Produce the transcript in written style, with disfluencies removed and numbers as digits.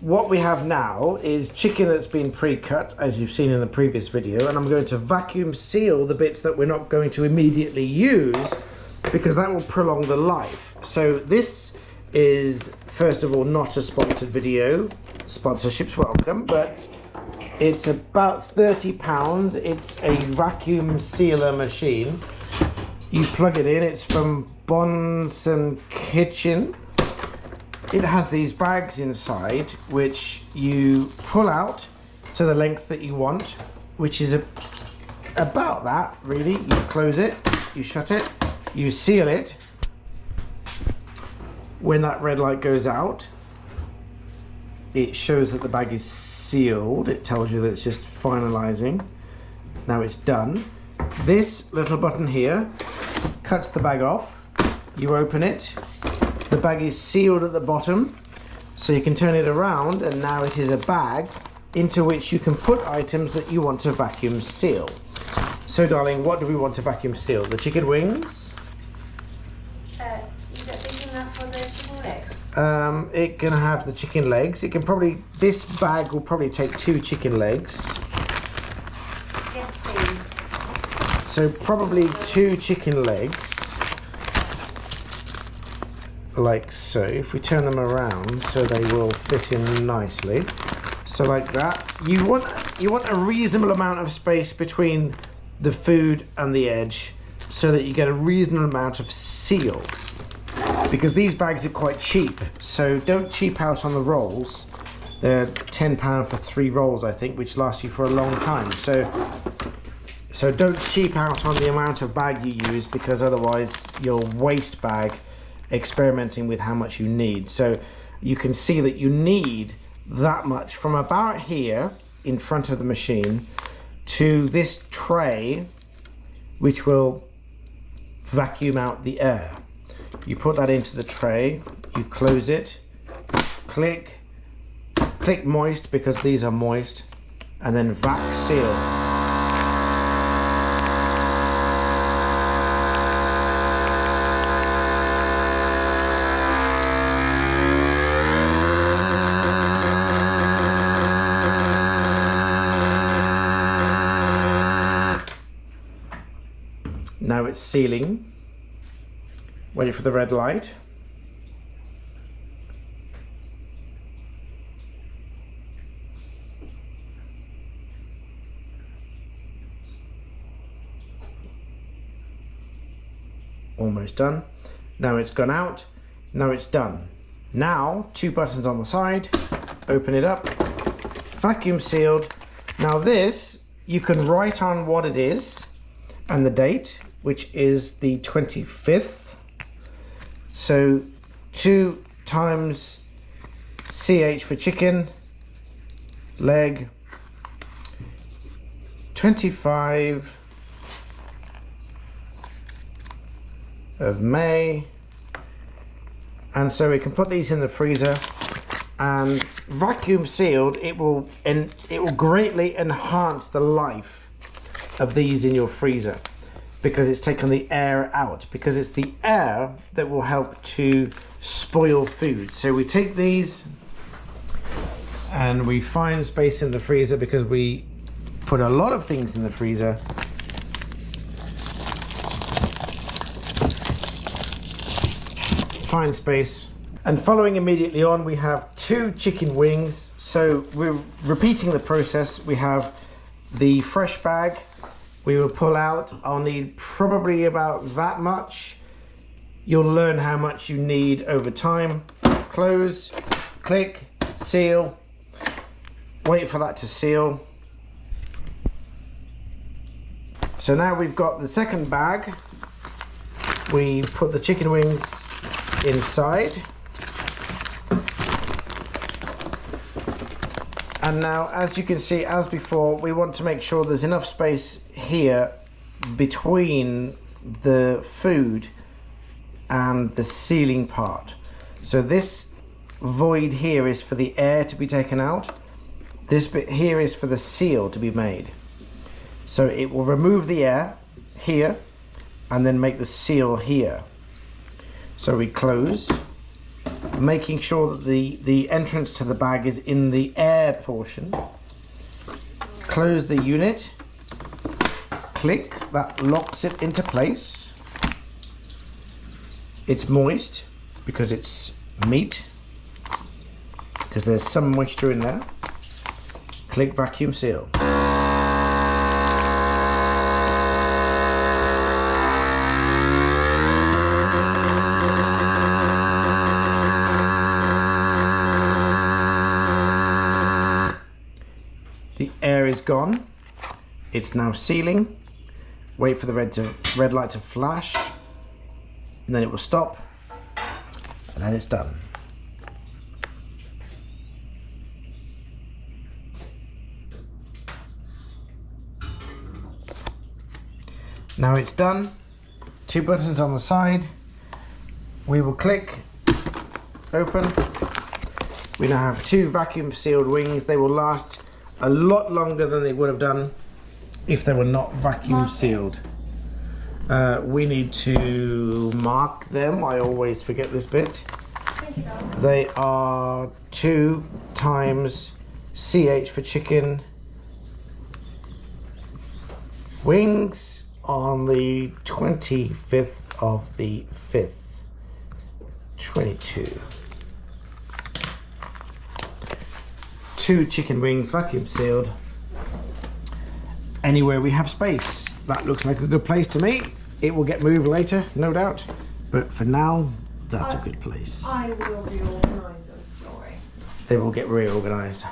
What we have now is chicken that's been pre-cut, as you've seen in the previous video, and I'm going to vacuum seal the bits that we're not going to immediately use because that will prolong the life. So this is, first of all, not a sponsored video. Sponsorships welcome, but it's about £30. It's a vacuum sealer machine. You plug it in, it's from Bonson Kitchen. It has these bags inside which you pull out to the length that you want, which is about that really. You close it, you shut it, you seal it. When that red light goes out, it shows that the bag is sealed. It tells you that it's just finalizing. Now it's done. This little button here cuts the bag off. You open it. The bag is sealed at the bottom, so you can turn it around, and now it is a bag into which you can put items that you want to vacuum seal. So darling, what do we want to vacuum seal? The chicken wings? Is that big enough for the chicken legs? It can have the chicken legs. It can probably, this bag will probably take 2 chicken legs. Yes, please. So probably 2 chicken legs. Like so. If we turn them around so they will fit in nicely, so like that. You want a reasonable amount of space between the food and the edge so that you get a reasonable amount of seal, because these bags are quite cheap, so don't cheap out on the rolls. They're £10 for 3 rolls, I think, which lasts you for a long time, so don't cheap out on the amount of bag you use, because otherwise you'll waste bag experimenting with how much you need. So you can see that you need that much from about here in front of the machine to this tray, which will vacuum out the air. You put that into the tray, you close it, click moist, because these are moist, and then vac seal. Now it's sealing. Wait for the red light. Almost done. Now it's gone out. Now it's done. Now 2 buttons on the side. Open it up. Vacuum sealed. Now this, you can write on what it is and the date, which is the 25th. So 2 times CH for chicken, leg, 25 of May. And so we can put these in the freezer, and vacuum sealed, it will greatly enhance the life of these in your freezer, because it's taken the air out, because it's the air that will help to spoil food. So we take these and we find space in the freezer, because we put a lot of things in the freezer. Find space, and following immediately on we have 2 chicken wings. So we're repeating the process. We have the fresh bag. We will pull out. I'll need probably about that much. You'll learn how much you need over time. Close, click, seal. Wait for that to seal. So now we've got the second bag. We put the chicken wings inside. And now, as you can see, as before, we want to make sure there's enough space here between the food and the sealing part. So this void here is for the air to be taken out. This bit here is for the seal to be made. So it will remove the air here and then make the seal here. So we close, making sure that the entrance to the bag is in the air portion. Close the unit, click, that locks it into place. It's moist because it's meat, because there's some moisture in there. Click vacuum seal. The air is gone. It's now sealing. Wait for the red light to flash, and then it will stop, and then it's done. Now it's done. 2 buttons on the side. We will click open. We now have 2 vacuum sealed wings. They will last a lot longer than they would have done if they were not vacuum sealed. We need to mark them. I always forget this bit. They are 2 times CH for chicken wings on the 25th of the 5th, 22. 2 chicken wings, vacuum sealed. Anywhere we have space. That looks like a good place to me. It will get moved later, no doubt. But for now, that's a good place. I will reorganise them, sorry. They will get reorganised.